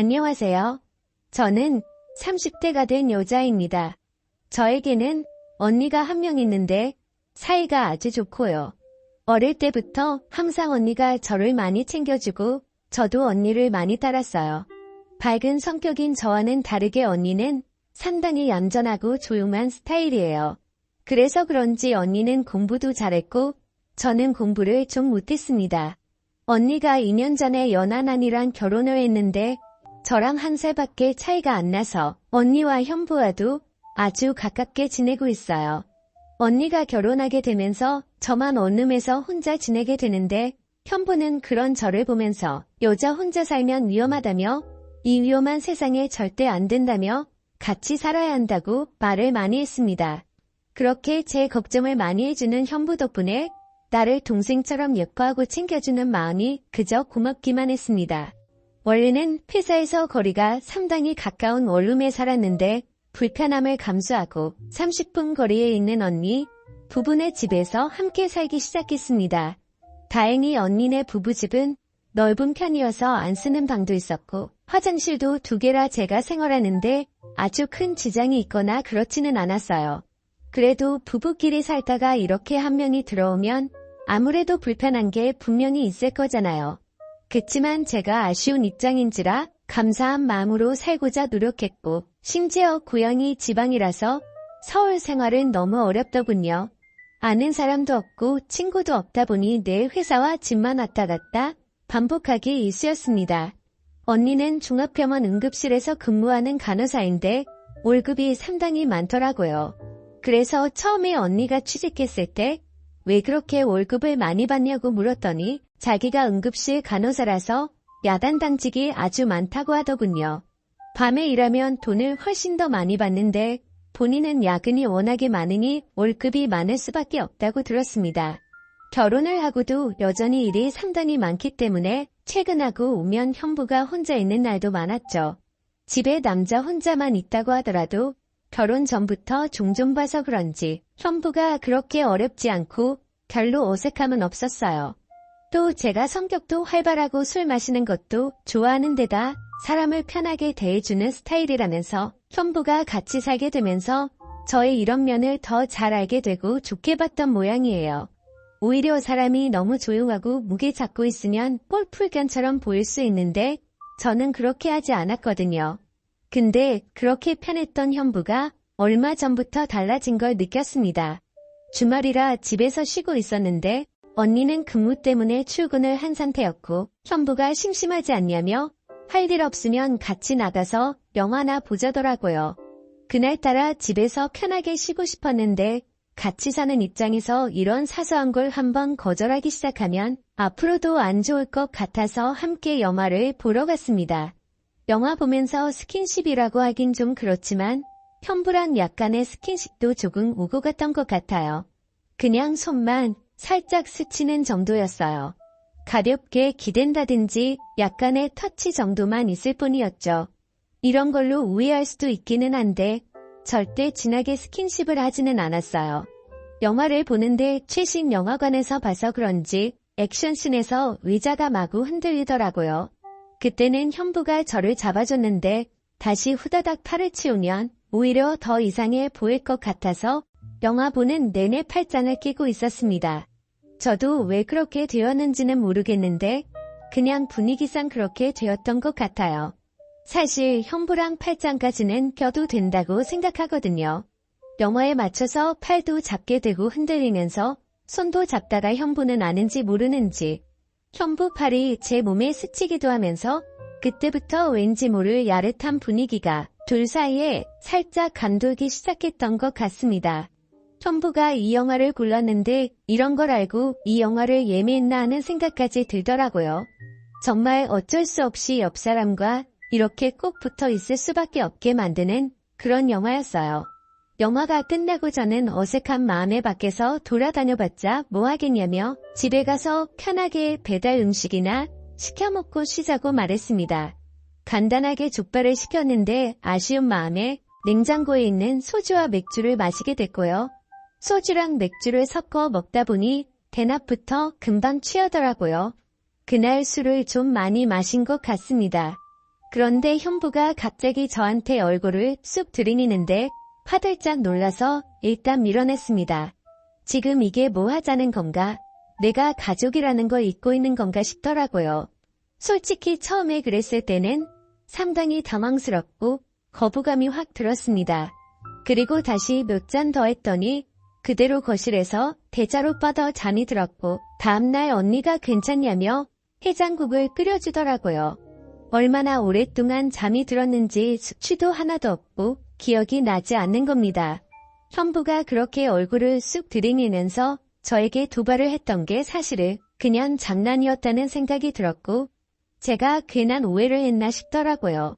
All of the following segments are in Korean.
안녕하세요. 저는 30대가 된 여자입니다. 저에게는 언니가 한 명 있는데 사이가 아주 좋고요. 어릴 때부터 항상 언니가 저를 많이 챙겨주고 저도 언니를 많이 따랐어요. 밝은 성격인 저와는 다르게 언니는 상당히 얌전하고 조용한 스타일이에요. 그래서 그런지 언니는 공부도 잘했고 저는 공부를 좀 못했습니다. 언니가 2년 전에 연하남이랑 결혼을 했는데 저랑 1살밖에 차이가 안 나서 언니와 현부와도 아주 가깝게 지내고 있어요. 언니가 결혼하게 되면서 저만 원룸에서 혼자 지내게 되는데 현부는 그런 저를 보면서 여자 혼자 살면 위험하다며 이 위험한 세상에 절대 안 된다며 같이 살아야 한다고 말을 많이 했습니다. 그렇게 제 걱정을 많이 해주는 현부 덕분에 나를 동생처럼 예뻐하고 챙겨주는 마음이 그저 고맙기만 했습니다. 원래는 회사에서 거리가 상당히 가까운 원룸에 살았는데 불편함을 감수하고 30분 거리에 있는 언니, 부부네 집에서 함께 살기 시작했습니다. 다행히 언니네 부부집은 넓은 편이어서 안 쓰는 방도 있었고 화장실도 2개라 제가 생활하는데 아주 큰 지장이 있거나 그렇지는 않았어요. 그래도 부부끼리 살다가 이렇게 한 명이 들어오면 아무래도 불편한 게 분명히 있을 거잖아요. 그치만 제가 아쉬운 입장인지라 감사한 마음으로 살고자 노력했고 심지어 고향이 지방이라서 서울 생활은 너무 어렵더군요. 아는 사람도 없고 친구도 없다 보니 내 회사와 집만 왔다 갔다 반복하기 일쑤였습니다. 언니는 종합병원 응급실에서 근무하는 간호사인데 월급이 상당히 많더라고요. 그래서 처음에 언니가 취직했을 때 왜 그렇게 월급을 많이 받냐고 물었더니 자기가 응급실 간호사라서 야단 당직이 아주 많다고 하더군요. 밤에 일하면 돈을 훨씬 더 많이 받는데 본인은 야근이 워낙에 많으니 월급이 많을 수밖에 없다고 들었습니다. 결혼을 하고도 여전히 일이 상당히 많기 때문에 퇴근하고 오면 현부가 혼자 있는 날도 많았죠. 집에 남자 혼자만 있다고 하더라도 결혼 전부터 종종 봐서 그런지 현부가 그렇게 어렵지 않고 별로 어색함은 없었어요. 또 제가 성격도 활발하고 술 마시는 것도 좋아하는 데다 사람을 편하게 대해주는 스타일이라면서 현부가 같이 살게 되면서 저의 이런 면을 더 잘 알게 되고 좋게 봤던 모양이에요. 오히려 사람이 너무 조용하고 무게 잡고 있으면 꼴풀견처럼 보일 수 있는데 저는 그렇게 하지 않았거든요. 근데 그렇게 편했던 현부가 얼마 전부터 달라진 걸 느꼈습니다. 주말이라 집에서 쉬고 있었는데 언니는 근무 때문에 출근을 한 상태였고 현부가 심심하지 않냐며 할 일 없으면 같이 나가서 영화나 보자더라고요. 그날따라 집에서 편하게 쉬고 싶었는데 같이 사는 입장에서 이런 사소한 걸 한번 거절하기 시작하면 앞으로도 안 좋을 것 같아서 함께 영화를 보러 갔습니다. 영화 보면서 스킨십이라고 하긴 좀 그렇지만 현부랑 약간의 스킨십도 조금 오고 갔던 것 같아요. 그냥 손만 살짝 스치는 정도였어요. 가볍게 기댄다든지 약간의 터치 정도만 있을 뿐이었죠. 이런 걸로 오해할 수도 있기는 한데 절대 진하게 스킨십을 하지는 않았어요. 영화를 보는데 최신 영화관에서 봐서 그런지 액션씬에서 의자가 마구 흔들리더라고요. 그때는 현부가 저를 잡아줬는데 다시 후다닥 팔을 치우면 오히려 더 이상해 보일 것 같아서 영화 보는 내내 팔짱을 끼고 있었습니다. 저도 왜 그렇게 되었는지는 모르겠는데 그냥 분위기상 그렇게 되었던 것 같아요. 사실 현부랑 팔짱까지는 껴도 된다고 생각하거든요. 영화에 맞춰서 팔도 잡게 되고 흔들리면서 손도 잡다가 현부는 아는지 모르는지 현부 팔이 제 몸에 스치기도 하면서 그때부터 왠지 모를 야릇한 분위기가 둘 사이에 살짝 감돌기 시작했던 것 같습니다. 현부가 이 영화를 골랐는데 이런 걸 알고 이 영화를 예매했나 하는 생각까지 들더라고요. 정말 어쩔 수 없이 옆 사람과 이렇게 꼭 붙어 있을 수밖에 없게 만드는 그런 영화였어요. 영화가 끝나고 저는 어색한 마음에 밖에서 돌아다녀봤자 뭐 하겠냐며 집에 가서 편하게 배달 음식이나 시켜 먹고 쉬자고 말했습니다. 간단하게 족발을 시켰는데 아쉬운 마음에 냉장고에 있는 소주와 맥주를 마시게 됐고요. 소주랑 맥주를 섞어 먹다 보니 대낮부터 금방 취하더라고요. 그날 술을 좀 많이 마신 것 같습니다. 그런데 현부가 갑자기 저한테 얼굴을 쑥 들이미는데 화들짝 놀라서 일단 밀어냈습니다. 지금 이게 뭐 하자는 건가? 내가 가족이라는 걸 잊고 있는 건가 싶더라고요. 솔직히 처음에 그랬을 때는 상당히 당황스럽고 거부감이 확 들었습니다. 그리고 다시 몇 잔 더 했더니 그대로 거실에서 대자로 뻗어 잠이 들었고 다음날 언니가 괜찮냐며 해장국을 끓여주더라고요. 얼마나 오랫동안 잠이 들었는지 수치도 하나도 없고 기억이 나지 않는 겁니다. 현부가 그렇게 얼굴을 쑥 들이밀면서 저에게 도발을 했던 게 사실은 그냥 장난이었다는 생각이 들었고 제가 괜한 오해를 했나 싶더라고요.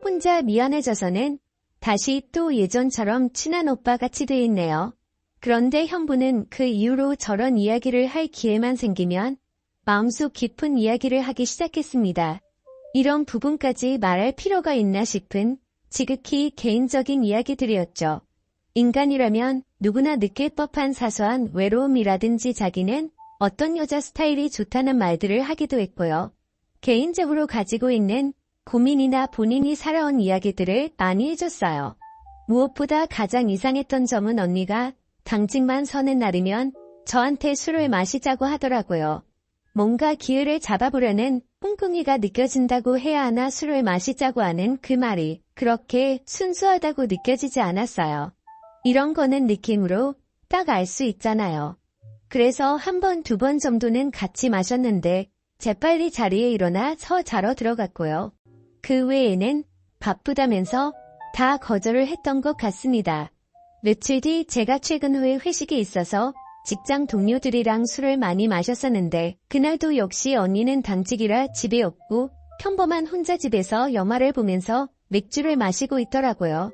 혼자 미안해져서는 다시 또 예전처럼 친한 오빠같이 돼 있네요. 그런데 현부는 그 이후로 저런 이야기를 할 기회만 생기면 마음속 깊은 이야기를 하기 시작했습니다. 이런 부분까지 말할 필요가 있나 싶은 지극히 개인적인 이야기들이었죠. 인간이라면 누구나 느낄 법한 사소한 외로움이라든지 자기는 어떤 여자 스타일이 좋다는 말들을 하기도 했고요. 개인적으로 가지고 있는 고민이나 본인이 살아온 이야기들을 많이 해줬어요. 무엇보다 가장 이상했던 점은 언니가 당직만 서는 날이면 저한테 술을 마시자고 하더라고요. 뭔가 기회를 잡아보려는 꿍꿍이가 느껴진다고 해야 하나 술을 마시자고 하는 그 말이 그렇게 순수하다고 느껴지지 않았어요. 이런 거는 느낌으로 딱 알 수 있잖아요. 그래서 한 번, 두 번 정도는 같이 마셨는데 재빨리 자리에 일어나 서 자러 들어갔고요. 그 외에는 바쁘다면서 다 거절을 했던 것 같습니다. 며칠 뒤 제가 최근 후에 회식이 있어서 직장 동료들이랑 술을 많이 마셨었는데 그날도 역시 언니는 당직이라 집에 없고 평범한 혼자 집에서 영화를 보면서 맥주를 마시고 있더라고요.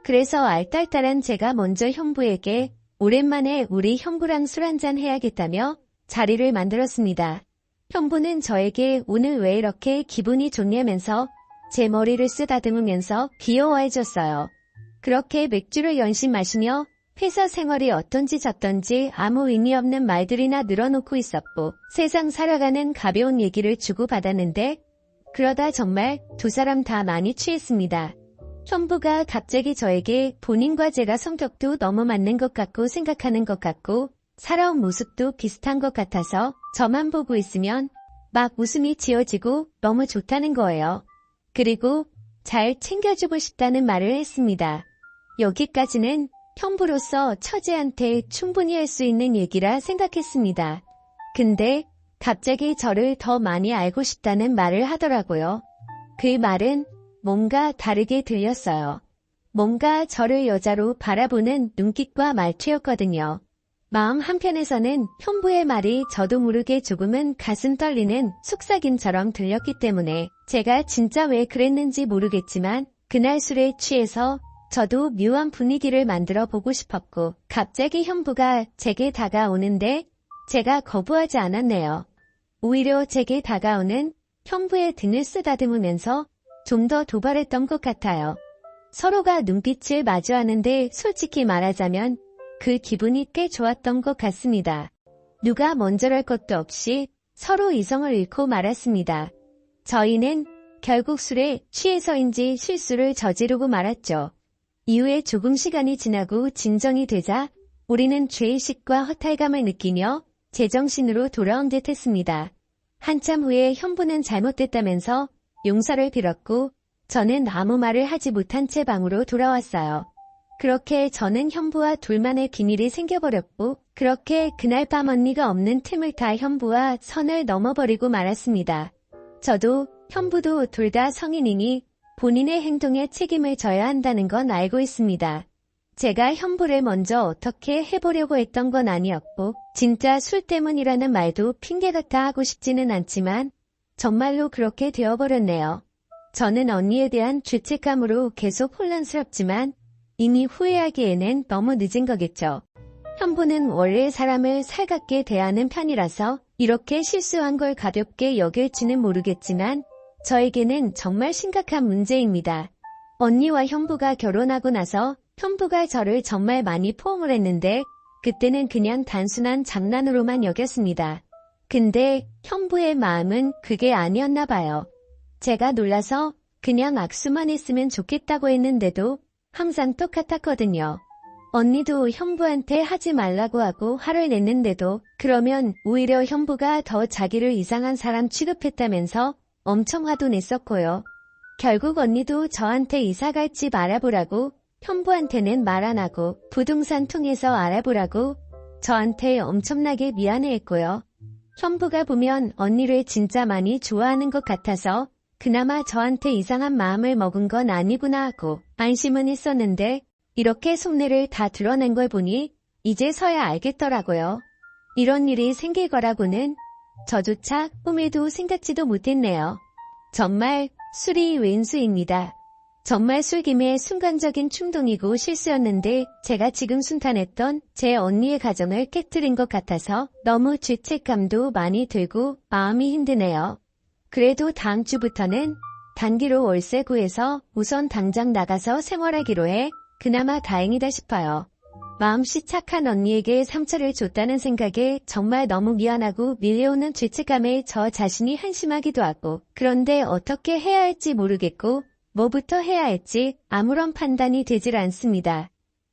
그래서 알딸딸한 제가 먼저 현부에게 오랜만에 우리 현부랑 술 한잔 해야겠다며 자리를 만들었습니다. 현부는 저에게 오늘 왜 이렇게 기분이 좋냐면서 제 머리를 쓰다듬으면서 귀여워해줬어요. 그렇게 맥주를 연신 마시며 회사 생활이 어떤지 저떤지 아무 의미 없는 말들이나 늘어놓고 있었고 세상 살아가는 가벼운 얘기를 주고받았는데 그러다 정말 두 사람 다 많이 취했습니다. 현부가 갑자기 저에게 본인과 제가 성격도 너무 맞는 것 같고 생각하는 것 같고 살아온 모습도 비슷한 것 같아서 저만 보고 있으면 막 웃음이 지어지고 너무 좋다는 거예요. 그리고 잘 챙겨주고 싶다는 말을 했습니다. 여기까지는 현부로서 처제한테 충분히 할 수 있는 얘기라 생각했습니다. 근데 갑자기 저를 더 많이 알고 싶다는 말을 하더라고요. 그 말은 뭔가 다르게 들렸어요. 뭔가 저를 여자로 바라보는 눈빛과 말투였거든요. 마음 한편에서는 현부의 말이 저도 모르게 조금은 가슴 떨리는 속삭임처럼 들렸기 때문에 제가 진짜 왜 그랬는지 모르겠지만 그날 술에 취해서 저도 묘한 분위기를 만들어 보고 싶었고 갑자기 현부가 제게 다가오는데 제가 거부하지 않았네요. 오히려 제게 다가오는 현부의 등을 쓰다듬으면서 좀 더 도발했던 것 같아요. 서로가 눈빛을 마주하는데 솔직히 말하자면 그 기분이 꽤 좋았던 것 같습니다. 누가 먼저랄 것도 없이 서로 이성을 잃고 말았습니다. 저희는 결국 술에 취해서인지 실수를 저지르고 말았죠. 이후에 조금 시간이 지나고 진정이 되자 우리는 죄의식과 허탈감을 느끼며 제정신으로 돌아온 듯 했습니다. 한참 후에 현부는 잘못됐다면서 용서를 빌었고 저는 아무 말을 하지 못한 채 방으로 돌아왔어요. 그렇게 저는 현부와 둘만의 비밀이 생겨버렸고 그렇게 그날 밤 언니가 없는 틈을 타 현부와 선을 넘어버리고 말았습니다. 저도 현부도 둘 다 성인이니 본인의 행동에 책임을 져야 한다는 건 알고 있습니다. 제가 현부를 먼저 어떻게 해보려고 했던 건 아니었고 진짜 술 때문이라는 말도 핑계 같아 하고 싶지는 않지만 정말로 그렇게 되어버렸네요. 저는 언니에 대한 죄책감으로 계속 혼란스럽지만 이미 후회하기에는 너무 늦은 거겠죠. 현부는 원래 사람을 살갑게 대하는 편이라서 이렇게 실수한 걸 가볍게 여길지는 모르겠지만 저에게는 정말 심각한 문제입니다. 언니와 현부가 결혼하고 나서 현부가 저를 정말 많이 포옹을 했는데 그때는 그냥 단순한 장난으로만 여겼습니다. 근데 현부의 마음은 그게 아니었나 봐요. 제가 놀라서 그냥 악수만 했으면 좋겠다고 했는데도 항상 똑같았거든요. 언니도 형부한테 하지 말라고 하고 화를 냈는데도 그러면 오히려 형부가 더 자기를 이상한 사람 취급했다면서 엄청 화도 냈었고요. 결국 언니도 저한테 이사 갈 집 알아보라고 형부한테는 말 안 하고 부동산 통해서 알아보라고 저한테 엄청나게 미안해했고요. 형부가 보면 언니를 진짜 많이 좋아하는 것 같아서 그나마 저한테 이상한 마음을 먹은 건 아니구나 하고 안심은 했었는데 이렇게 속내를 다 드러낸 걸 보니 이제서야 알겠더라고요. 이런 일이 생길 거라고는 저조차 꿈에도 생각지도 못했네요. 정말 술이 왼수입니다. 정말 술김에 순간적인 충동이고 실수였는데 제가 지금 순탄했던 제 언니의 가정을 깨트린 것 같아서 너무 죄책감도 많이 들고 마음이 힘드네요. 그래도 다음 주부터는 단기로 월세 구해서 우선 당장 나가서 생활하기로 해 그나마 다행이다 싶어요. 마음씨 착한 언니에게 상처를 줬다는 생각에 정말 너무 미안하고 밀려오는 죄책감에 저 자신이 한심하기도 하고 그런데 어떻게 해야 할지 모르겠고 뭐부터 해야 할지 아무런 판단이 되질 않습니다.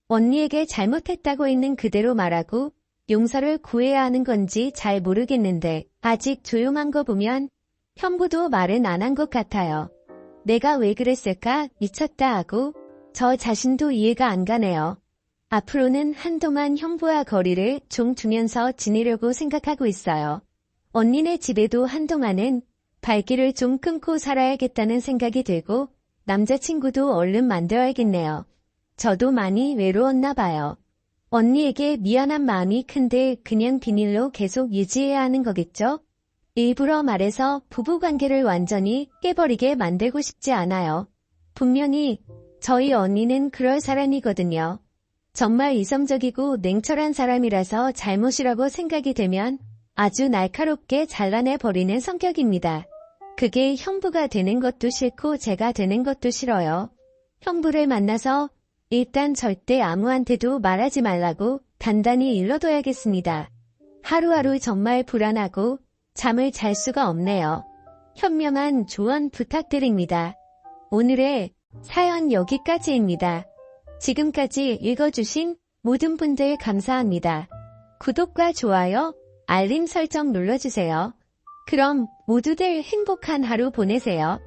언니에게 잘못했다고 있는 그대로 말하고 용서를 구해야 하는 건지 잘 모르겠는데 아직 조용한 거 보면 형부도 말은 안 한 것 같아요. 내가 왜 그랬을까 미쳤다 하고 저 자신도 이해가 안 가네요. 앞으로는 한동안 형부와 거리를 좀 두면서 지내려고 생각하고 있어요. 언니네 집에도 한동안은 발길을 좀 끊고 살아야겠다는 생각이 들고 남자친구도 얼른 만들어야겠네요. 저도 많이 외로웠나 봐요. 언니에게 미안한 마음이 큰데 그냥 비밀로 계속 유지해야 하는 거겠죠? 일부러 말해서 부부관계를 완전히 깨버리게 만들고 싶지 않아요. 분명히 저희 언니는 그럴 사람이거든요. 정말 이성적이고 냉철한 사람이라서 잘못이라고 생각이 되면 아주 날카롭게 잘라내버리는 성격입니다. 그게 형부가 되는 것도 싫고 제가 되는 것도 싫어요. 형부를 만나서 일단 절대 아무한테도 말하지 말라고 단단히 일러둬야겠습니다. 하루하루 정말 불안하고 잠을 잘 수가 없네요. 현명한 조언 부탁드립니다. 오늘의 사연 여기까지입니다. 지금까지 읽어주신 모든 분들 감사합니다. 구독과 좋아요, 알림 설정 눌러주세요. 그럼 모두들 행복한 하루 보내세요.